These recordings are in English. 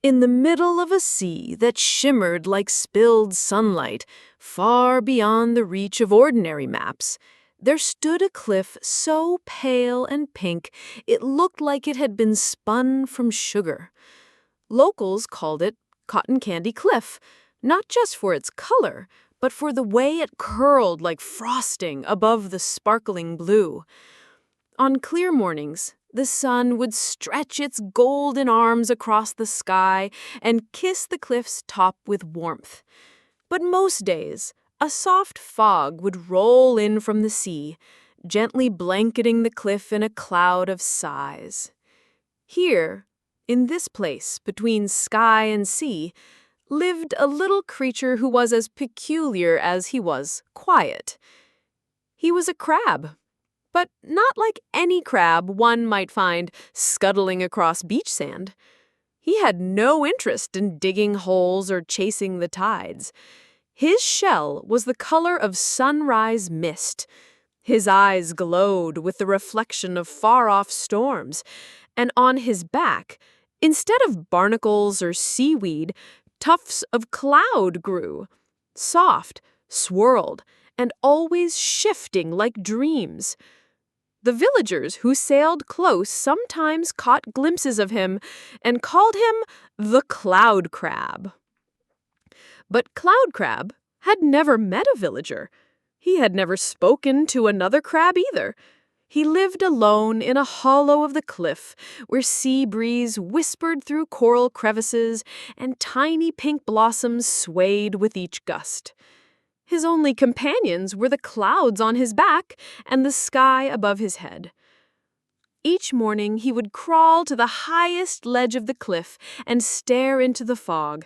In the middle of a sea that shimmered like spilled sunlight, far beyond the reach of ordinary maps, there stood a cliff so pale and pink it looked like it had been spun from sugar. Locals called it Cotton-Candy Cliff, not just for its color, but for the way it curled like frosting above the sparkling blue. On clear mornings, the sun would stretch its golden arms across the sky and kiss the cliff's top with warmth. But most days, a soft fog would roll in from the sea, gently blanketing the cliff in a cloud of sighs. Here, in this place between sky and sea, lived a little creature who was as peculiar as he was quiet. He was a crab. But not like any crab one might find scuttling across beach sand. He had no interest in digging holes or chasing the tides. His shell was the color of sunrise mist. His eyes glowed with the reflection of far-off storms, and on his back, instead of barnacles or seaweed, tufts of cloud grew, soft, swirled, and always shifting like dreams. The villagers who sailed close sometimes caught glimpses of him and called him the cloud crab. But Cloud Crab had never met a villager. He had never spoken to another crab either. He lived alone in a hollow of the cliff where sea breeze whispered through coral crevices and tiny pink blossoms swayed with each gust. His only companions were the clouds on his back and the sky above his head. Each morning he would crawl to the highest ledge of the cliff and stare into the fog.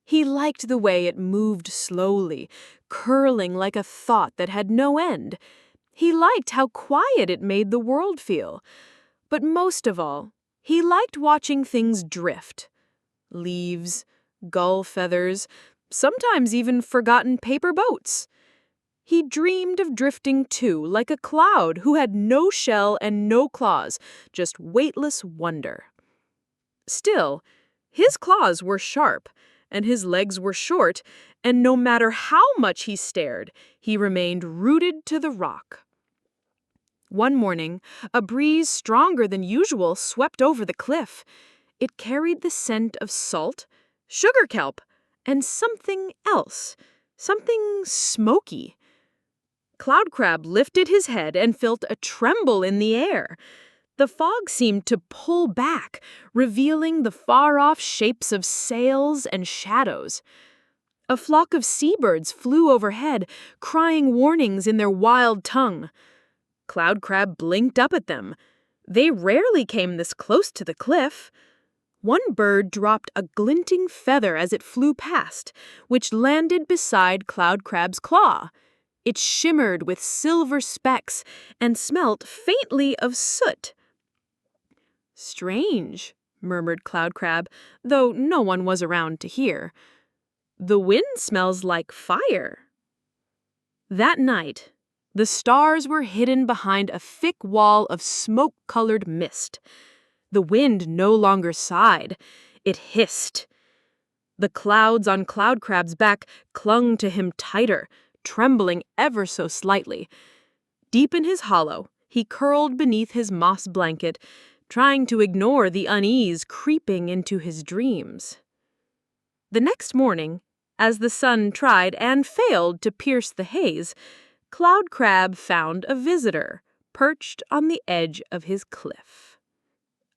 He liked the way it moved slowly, curling like a thought that had no end. He liked how quiet it made the world feel. But most of all, he liked watching things drift. Leaves, gull feathers, sometimes even forgotten paper boats. He dreamed of drifting too, like a cloud who had no shell and no claws, just weightless wonder. Still, his claws were sharp, and his legs were short, and no matter how much he stared, he remained rooted to the rock. One morning, a breeze stronger than usual swept over the cliff. It carried the scent of salt, sugar kelp, and something else, something smoky. Cloud Crab lifted his head and felt a tremble in the air. The fog seemed to pull back, revealing the far-off shapes of sails and shadows. A flock of seabirds flew overhead, crying warnings in their wild tongue. Cloud Crab blinked up at them. They rarely came this close to the cliff. One bird dropped a glinting feather as it flew past, which landed beside Cloud Crab's claw. It shimmered with silver specks and smelt faintly of soot. "Strange," murmured Cloud Crab, though no one was around to hear. "The wind smells like fire." That night, the stars were hidden behind a thick wall of smoke-colored mist. The wind no longer sighed. It hissed. The clouds on Cloud Crab's back clung to him tighter, trembling ever so slightly. Deep in his hollow, he curled beneath his moss blanket, trying to ignore the unease creeping into his dreams. The next morning, as the sun tried and failed to pierce the haze, Cloud Crab found a visitor perched on the edge of his cliff.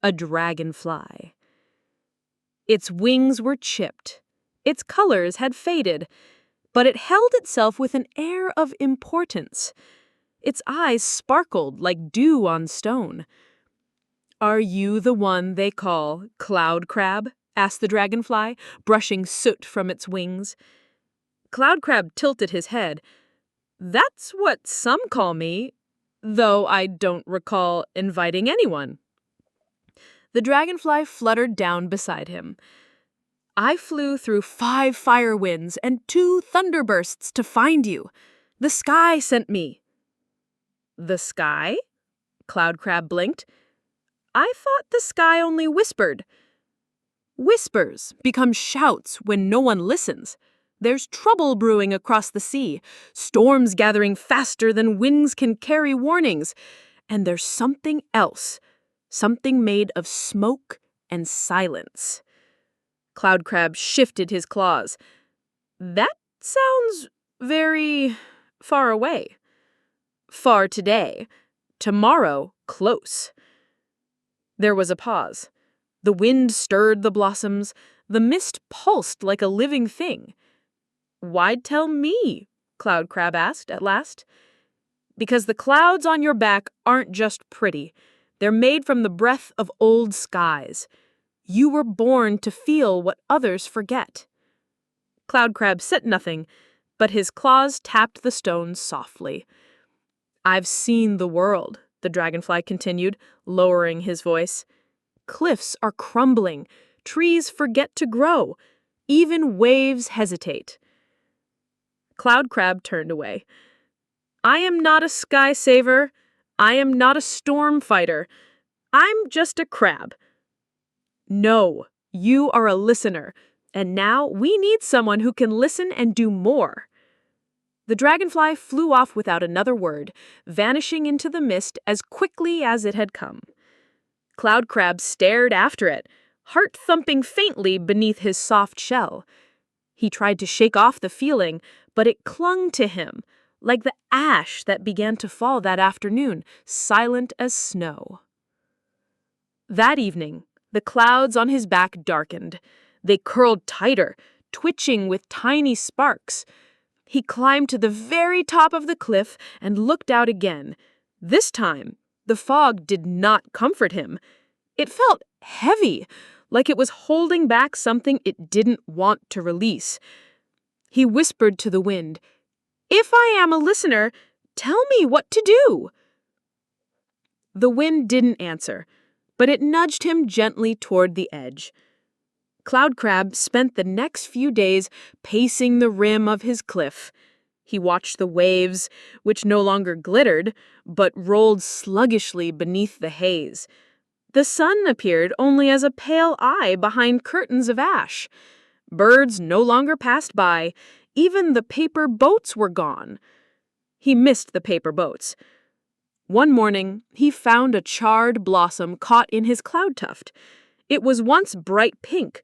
A dragonfly. Its wings were chipped. Its colors had faded, but it held itself with an air of importance. Its eyes sparkled like dew on stone. "Are you the one they call Cloud Crab?" asked the dragonfly, brushing soot from its wings. Cloud Crab tilted his head. "That's what some call me, though I don't recall inviting anyone." The dragonfly fluttered down beside him. "I flew through 5 fire winds and 2 thunderbursts to find you. The sky sent me." "The sky?" Cloud Crab blinked. "I thought the sky only whispered." Whispers become shouts when no one listens. There's trouble brewing across the sea, storms gathering faster than wings can carry warnings. And there's something else, something made of smoke and silence. Cloud Crab shifted his claws. That sounds very far away. Far today, tomorrow close. There was a pause. The wind stirred the blossoms. The mist pulsed like a living thing. "Why'd tell me?" Cloud Crab asked at last. "Because the clouds on your back aren't just pretty. They're made from the breath of old skies. You were born to feel what others forget." Cloud Crab said nothing, but his claws tapped the stones softly. "I've seen the world," the dragonfly continued, lowering his voice. "Cliffs are crumbling. Trees forget to grow. Even waves hesitate." Cloud Crab turned away. "I am not a sky saver. I am not a storm fighter. I'm just a crab." "No, you are a listener, and now we need someone who can listen and do more." The dragonfly flew off without another word, vanishing into the mist as quickly as it had come. Cloud Crab stared after it, heart thumping faintly beneath his soft shell. He tried to shake off the feeling, but it clung to him, like the ash that began to fall that afternoon, silent as snow. That evening, the clouds on his back darkened. They curled tighter, twitching with tiny sparks. He climbed to the very top of the cliff and looked out again. This time, the fog did not comfort him. It felt heavy, like it was holding back something it didn't want to release. He whispered to the wind, "If I am a listener, tell me what to do." The wind didn't answer, but it nudged him gently toward the edge. Cloud Crab spent the next few days pacing the rim of his cliff. He watched the waves, which no longer glittered, but rolled sluggishly beneath the haze. The sun appeared only as a pale eye behind curtains of ash. Birds no longer passed by. Even the paper boats were gone. He missed the paper boats. One morning, he found a charred blossom caught in his cloud tuft. It was once bright pink.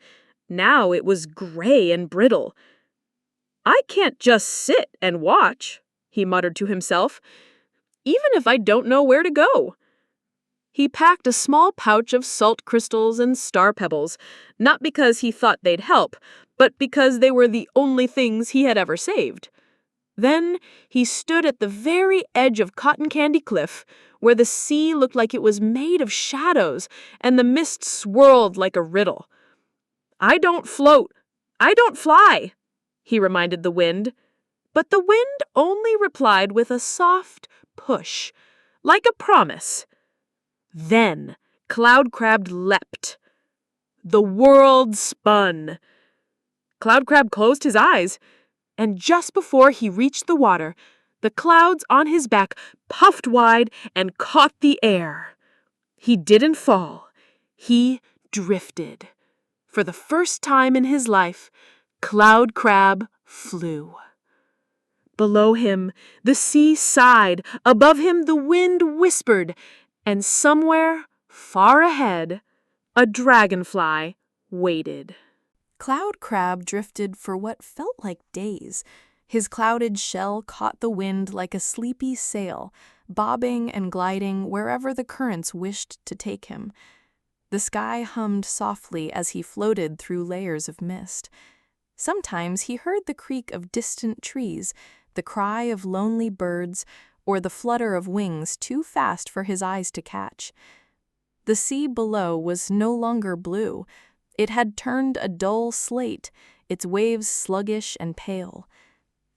Now it was gray and brittle. "I can't just sit and watch," he muttered to himself, "even if I don't know where to go." He packed a small pouch of salt crystals and star pebbles, not because he thought they'd help, but because they were the only things he had ever saved. Then he stood at the very edge of Cotton-Candy Cliff, where the sea looked like it was made of shadows and the mist swirled like a riddle. "I don't float. I don't fly," he reminded the wind. But the wind only replied with a soft push, like a promise. Then Cloud Crab leapt. The world spun. Cloud Crab closed his eyes, and just before he reached the water, the clouds on his back puffed wide and caught the air. He didn't fall. He drifted. For the first time in his life, Cloud Crab flew. Below him, the sea sighed. Above him, the wind whispered. And somewhere, far ahead, a dragonfly waited. Cloud Crab drifted for what felt like days. His clouded shell caught the wind like a sleepy sail, bobbing and gliding wherever the currents wished to take him. The sky hummed softly as he floated through layers of mist. Sometimes he heard the creak of distant trees, the cry of lonely birds, or the flutter of wings too fast for his eyes to catch. The sea below was no longer blue. It had turned a dull slate, its waves sluggish and pale.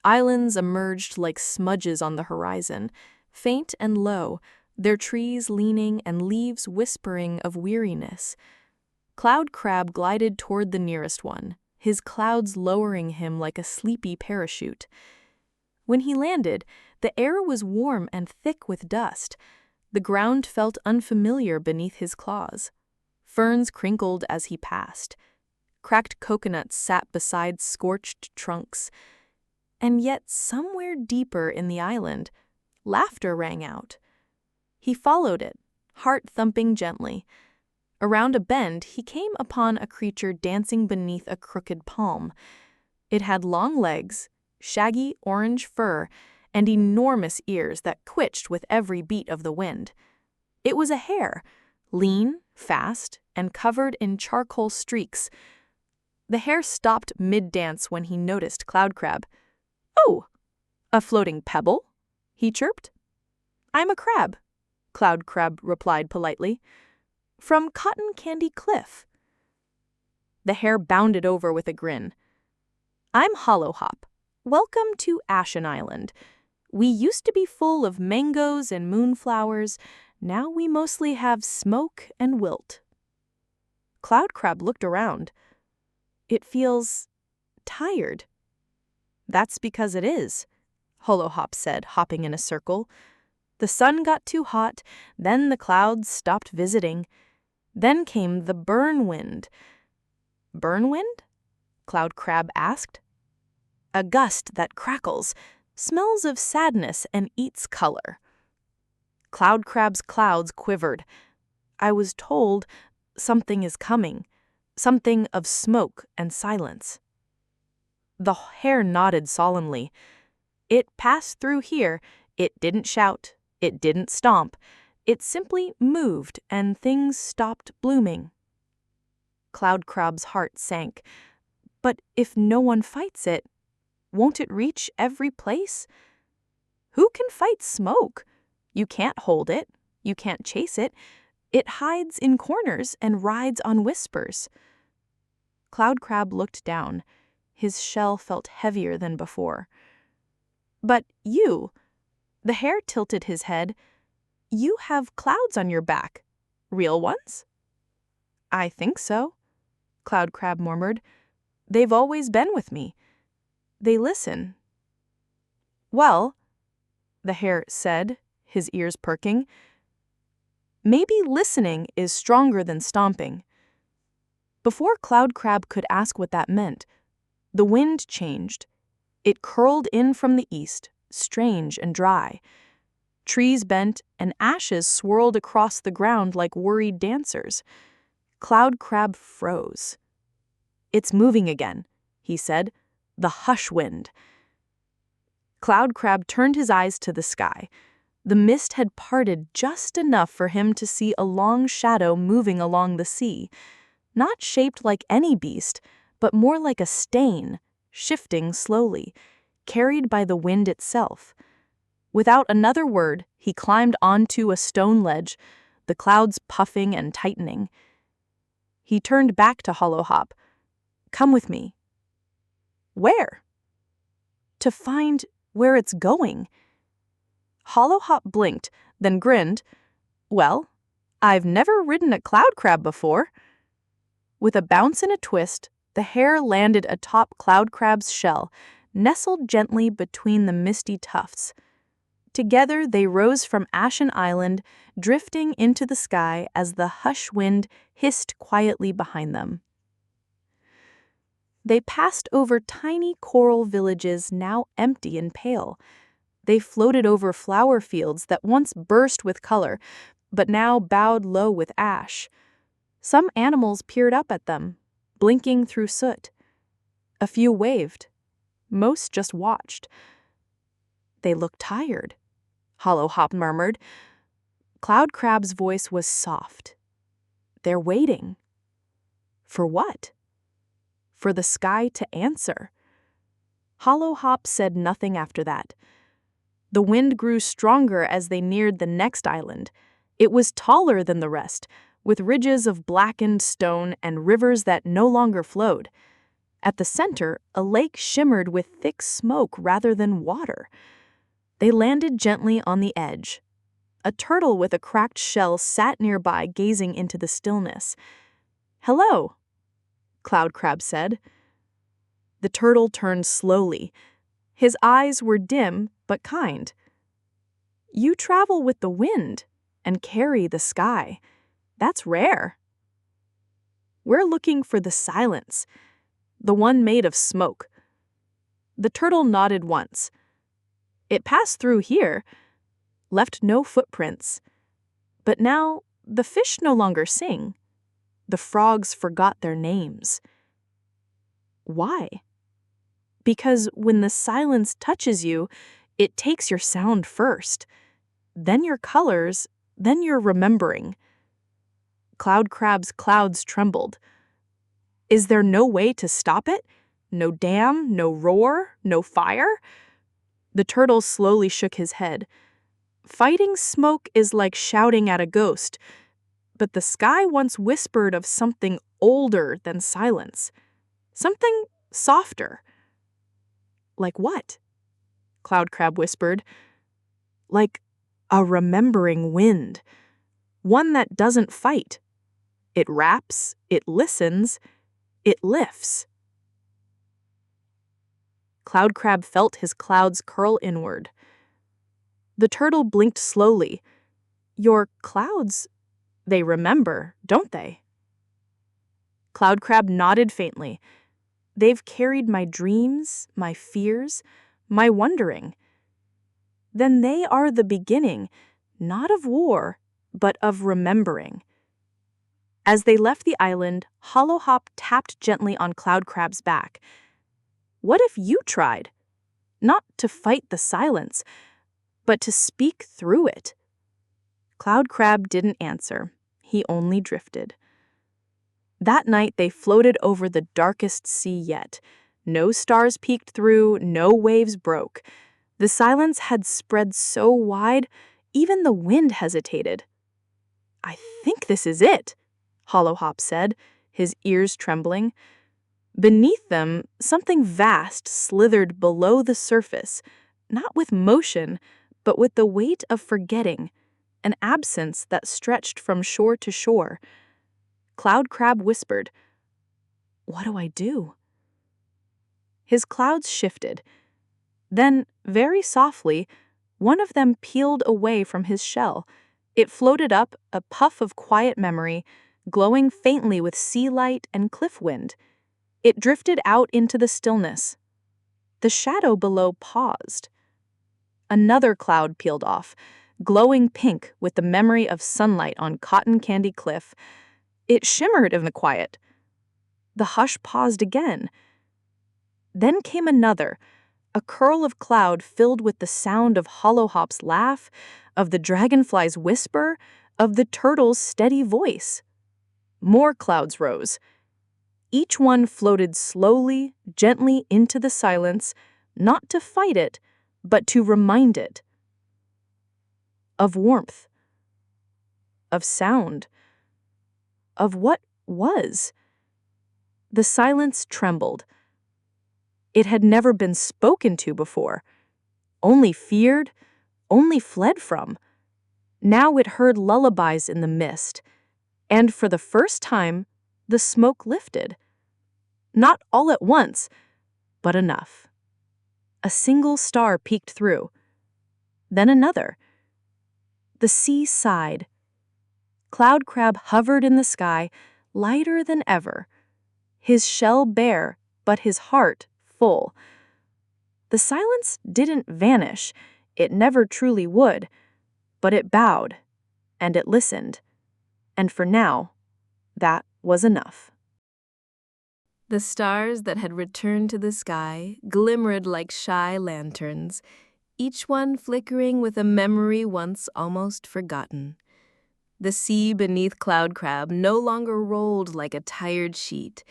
Islands emerged like smudges on the horizon, faint and low, their trees leaning and leaves whispering of weariness. Cloud Crab glided toward the nearest one, his clouds lowering him like a sleepy parachute. When he landed, the air was warm and thick with dust. The ground felt unfamiliar beneath his claws. Ferns crinkled as he passed. Cracked coconuts sat beside scorched trunks. And yet somewhere deeper in the island, laughter rang out. He followed it, heart thumping gently. Around a bend, he came upon a creature dancing beneath a crooked palm. It had long legs, shaggy orange fur, and enormous ears that twitched with every beat of the wind. It was a hare, lean, fast, and covered in charcoal streaks. The hare stopped mid-dance when he noticed Cloud Crab. "Oh, a floating pebble?" he chirped. "I'm a crab," Cloud Crab replied politely. "From Cotton-Candy Cliff." The hare bounded over with a grin. "I'm Hollow Hop. Welcome to Ashen Island. We used to be full of mangoes and moonflowers. Now we mostly have smoke and wilt." Cloud Crab looked around. "It feels tired." "That's because it is," Hollow Hop said, hopping in a circle. "The sun got too hot, then the clouds stopped visiting. Then came the burn wind." "Burn wind?" Cloud Crab asked. "A gust that crackles, smells of sadness, and eats color." Cloud Crab's clouds quivered. "I was told something is coming, something of smoke and silence." The hare nodded solemnly. "It passed through here. It didn't shout. It didn't stomp. It simply moved, and things stopped blooming." Cloud Crab's heart sank. "But if no one fights it, won't it reach every place?" "Who can fight smoke? You can't hold it. You can't chase it. It hides in corners and rides on whispers." Cloud Crab looked down. His shell felt heavier than before. "But you," the hare tilted his head, "you have clouds on your back. Real ones?" "I think so," Cloud Crab murmured. "They've always been with me. They listen." "Well," the hare said, his ears perking, "maybe listening is stronger than stomping." Before Cloud Crab could ask what that meant, the wind changed. It curled in from the east, strange and dry. Trees bent and ashes swirled across the ground like worried dancers. Cloud Crab froze. "It's moving again," he said. "The hush wind." Cloud Crab turned his eyes to the sky. The mist had parted just enough for him to see a long shadow moving along the sea, not shaped like any beast, but more like a stain, shifting slowly, carried by the wind itself. Without another word, he climbed onto a stone ledge, the clouds puffing and tightening. He turned back to Hollow Hop. "Come with me." "Where?" "To find where it's going." Hollow Hop blinked, then grinned. "Well, I've never ridden a cloud crab before." With a bounce and a twist, the hare landed atop Cloud Crab's shell, nestled gently between the misty tufts. Together they rose from Ashen Island, drifting into the sky as the hush wind hissed quietly behind them. They passed over tiny coral villages now empty and pale. They floated over flower fields that once burst with color, but now bowed low with ash. Some animals peered up at them, blinking through soot. A few waved. Most just watched. "They look tired," Hollow Hop murmured. Cloud Crab's voice was soft. "They're waiting." "For what?" "For the sky to answer." Hollow Hop said nothing after that. The wind grew stronger as they neared the next island. It was taller than the rest, with ridges of blackened stone and rivers that no longer flowed. At the center, a lake shimmered with thick smoke rather than water. They landed gently on the edge. A turtle with a cracked shell sat nearby, gazing into the stillness. "Hello," Cloud Crab said. The turtle turned slowly. His eyes were dim but kind. "You travel with the wind and carry the sky. That's rare." We're looking for the silence, the one made of smoke." The turtle nodded once. "It passed through here, left no footprints. But now the fish no longer sing. The frogs forgot their names." Why? Because when the silence touches you, it takes your sound first, then your colors, then your remembering. Cloud Crab's clouds trembled. Is there no way to stop it? No dam, no roar, no fire? The turtle slowly shook his head. Fighting smoke is like shouting at a ghost, but the sky once whispered of something older than silence. Something softer. Like what? Cloud Crab whispered. Like a remembering wind. One that doesn't fight. It raps, it listens, it lifts. Cloud Crab felt his clouds curl inward. The turtle blinked slowly. Your clouds, they remember, don't they? Cloud Crab nodded faintly. They've carried my dreams, my fears, my wondering. Then they are the beginning, not of war, but of remembering. As they left the island, Hollow Hop tapped gently on Cloud Crab's back. What if you tried? Not to fight the silence, but to speak through it. Cloud Crab didn't answer. He only drifted. That night they floated over the darkest sea yet. No stars peeked through, no waves broke. The silence had spread so wide, even the wind hesitated. "I think this is it," Hollow Hop said, his ears trembling. Beneath them, something vast slithered below the surface, not with motion, but with the weight of forgetting, an absence that stretched from shore to shore. Cloud Crab whispered, "What do I do?" His clouds shifted. Then, very softly, one of them peeled away from his shell. It floated up, a puff of quiet memory, glowing faintly with sea light and cliff wind. It drifted out into the stillness. The shadow below paused. Another cloud peeled off, glowing pink with the memory of sunlight on Cotton-Candy Cliff. It shimmered in the quiet. The hush paused again. Then came another, a curl of cloud filled with the sound of Hollow Hop's laugh, of the dragonfly's whisper, of the turtle's steady voice. More clouds rose. Each one floated slowly, gently into the silence, not to fight it, but to remind it. Of warmth. Of sound. Of what was. The silence trembled. It had never been spoken to before. Only feared, only fled from. Now it heard lullabies in the mist. And for the first time, the smoke lifted. Not all at once, but enough. A single star peeked through. Then another. The sea sighed. Cloud Crab hovered in the sky, lighter than ever. His shell bare, but his heart full. The silence didn't vanish. It never truly would. But it bowed, and it listened. And for now, that was enough. The stars that had returned to the sky glimmered like shy lanterns, each one flickering with a memory once almost forgotten. The sea beneath Cloud Crab no longer rolled like a tired sheet.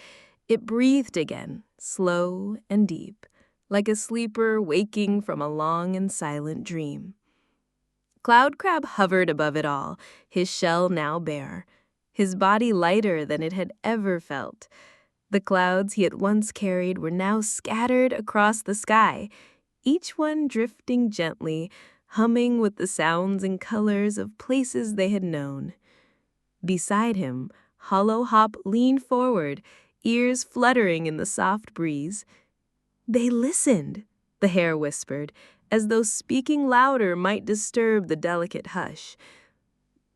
It breathed again, slow and deep, like a sleeper waking from a long and silent dream. Cloud Crab hovered above it all, his shell now bare, his body lighter than it had ever felt. The clouds he had once carried were now scattered across the sky, each one drifting gently, humming with the sounds and colors of places they had known. Beside him, Hollow Hop leaned forward, ears fluttering in the soft breeze. "They listened," the hare whispered, as though speaking louder might disturb the delicate hush.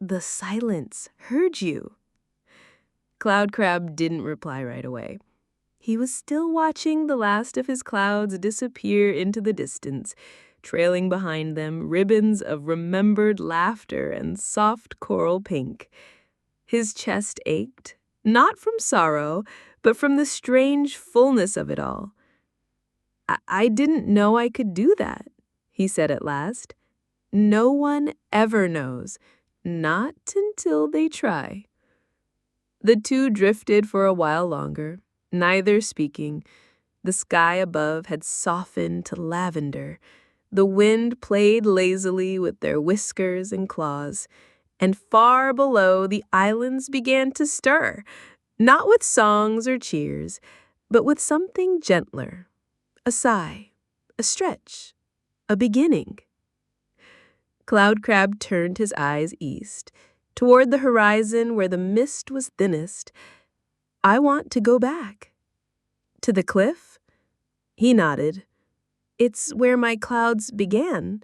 "The silence heard you." Cloud Crab didn't reply right away. He was still watching the last of his clouds disappear into the distance, trailing behind them ribbons of remembered laughter and soft coral pink. His chest ached, not from sorrow, but from the strange fullness of it all. I didn't know I could do that, he said at last. No one ever knows, not until they try. The two drifted for a while longer, neither speaking. The sky above had softened to lavender. The wind played lazily with their whiskers and claws, and far below the islands began to stir, not with songs or cheers, but with something gentler. A sigh, a stretch, a beginning. Cloud Crab turned his eyes east, toward the horizon where the mist was thinnest. I want to go back. To the cliff? He nodded. It's where my clouds began.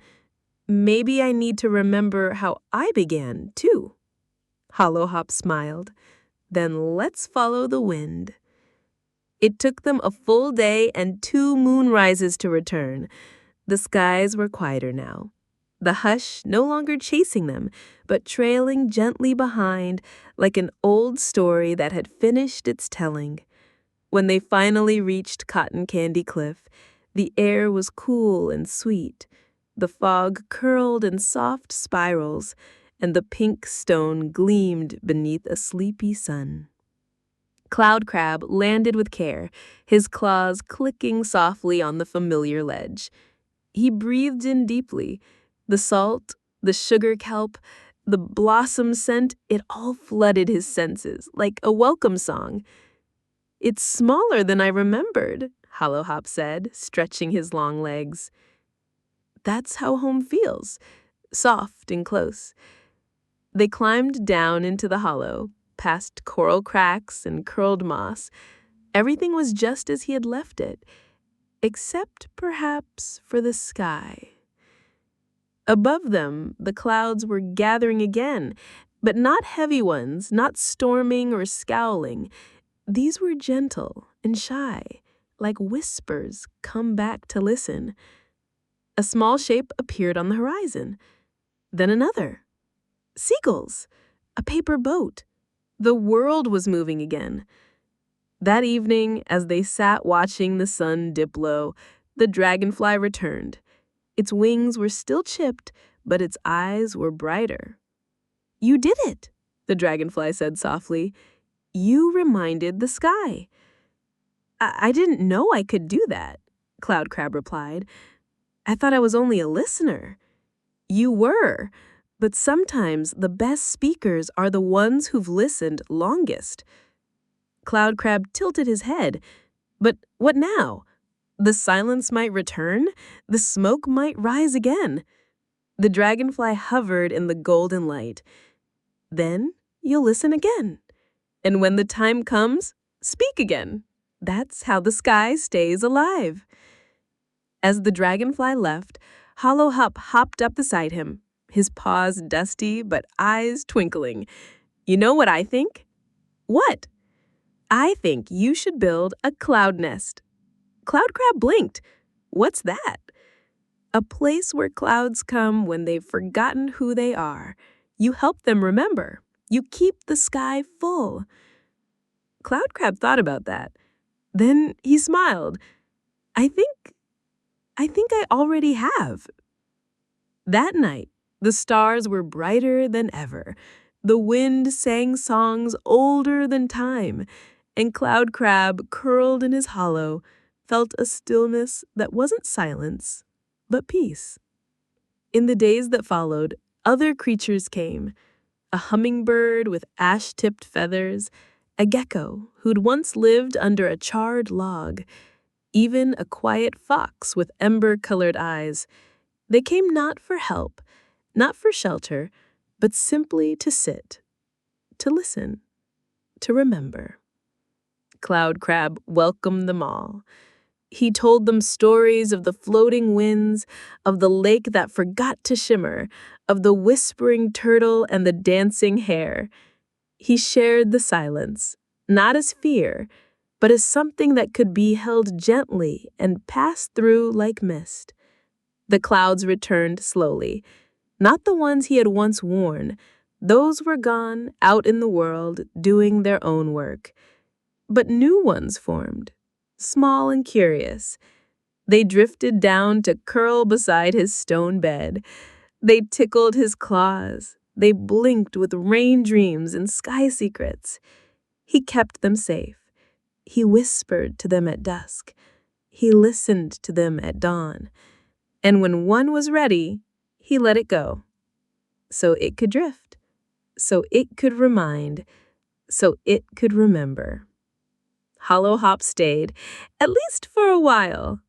Maybe I need to remember how I began, too. Hollow Hop smiled. Then let's follow the wind. It took them a full day and 2 moonrises to return. The skies were quieter now. The hush no longer chasing them, but trailing gently behind like an old story that had finished its telling. When they finally reached Cotton-Candy Cliff, the air was cool and sweet. The fog curled in soft spirals, and the pink stone gleamed beneath a sleepy sun. Cloud Crab landed with care, his claws clicking softly on the familiar ledge. He breathed in deeply. The salt, the sugar kelp, the blossom scent, it all flooded his senses like a welcome song. It's smaller than I remembered, Hollow Hop said, stretching his long legs. That's how home feels, soft and close. They climbed down into the hollow, past coral cracks and curled moss. Everything was just as he had left it, except perhaps for the sky. Above them, the clouds were gathering again, but not heavy ones, not storming or scowling. These were gentle and shy, like whispers come back to listen. A small shape appeared on the horizon. Then another. Seagulls! A paper boat. The world was moving again. That evening, as they sat watching the sun dip low, the dragonfly returned. Its wings were still chipped, but its eyes were brighter. You did it, the dragonfly said softly. You reminded the sky. I didn't know I could do that, Cloud Crab replied. I thought I was only a listener. You were, but sometimes the best speakers are the ones who've listened longest. Cloud Crab tilted his head. But what now? The silence might return. The smoke might rise again. The dragonfly hovered in the golden light. Then you'll listen again. And when the time comes, speak again. That's how the sky stays alive. As the dragonfly left, Hollow Hop hopped up beside him, his paws dusty but eyes twinkling. You know what I think? What? I think you should build a cloud nest. Cloud Crab blinked. What's that? A place where clouds come when they've forgotten who they are. You help them remember. You keep the sky full. Cloud Crab thought about that. Then he smiled. I think I already have. That night, the stars were brighter than ever. The wind sang songs older than time, and Cloud Crab, curled in his hollow, felt a stillness that wasn't silence, but peace. In the days that followed, other creatures came. A hummingbird with ash-tipped feathers, a gecko who'd once lived under a charred log, even a quiet fox with ember-colored eyes. They came not for help, not for shelter, but simply to sit, to listen, to remember. Cloud Crab welcomed them all. He told them stories of the floating winds, of the lake that forgot to shimmer, of the whispering turtle and the dancing hare. He shared the silence, not as fear, but as something that could be held gently and passed through like mist. The clouds returned slowly, not the ones he had once worn. Those were gone, out in the world, doing their own work. But new ones formed, small and curious. They drifted down to curl beside his stone bed. They tickled his claws. They blinked with rain dreams and sky secrets. He kept them safe. He whispered to them at dusk. He listened to them at dawn. And when one was ready, he let it go. So it could drift. So it could remind. So it could remember. Hollow Hop stayed, at least for a while.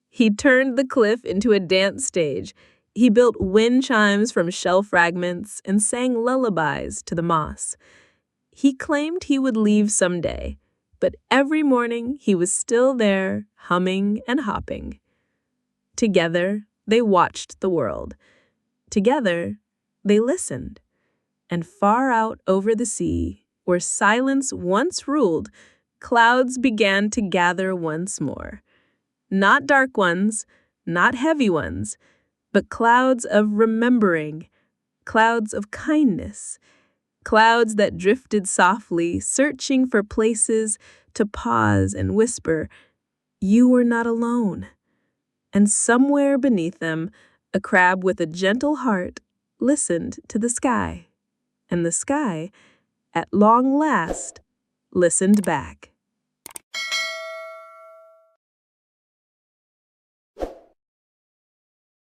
He turned the cliff into a dance stage. He built wind chimes from shell fragments and sang lullabies to the moss. He claimed he would leave someday, but every morning he was still there, humming and hopping. Together, they watched the world. Together, they listened. And far out over the sea, where silence once ruled, clouds began to gather once more. Not dark ones, not heavy ones, but clouds of remembering, clouds of kindness, clouds that drifted softly, searching for places to pause and whisper, "You were not alone." And somewhere beneath them, a crab with a gentle heart listened to the sky. And the sky, at long last, listened back.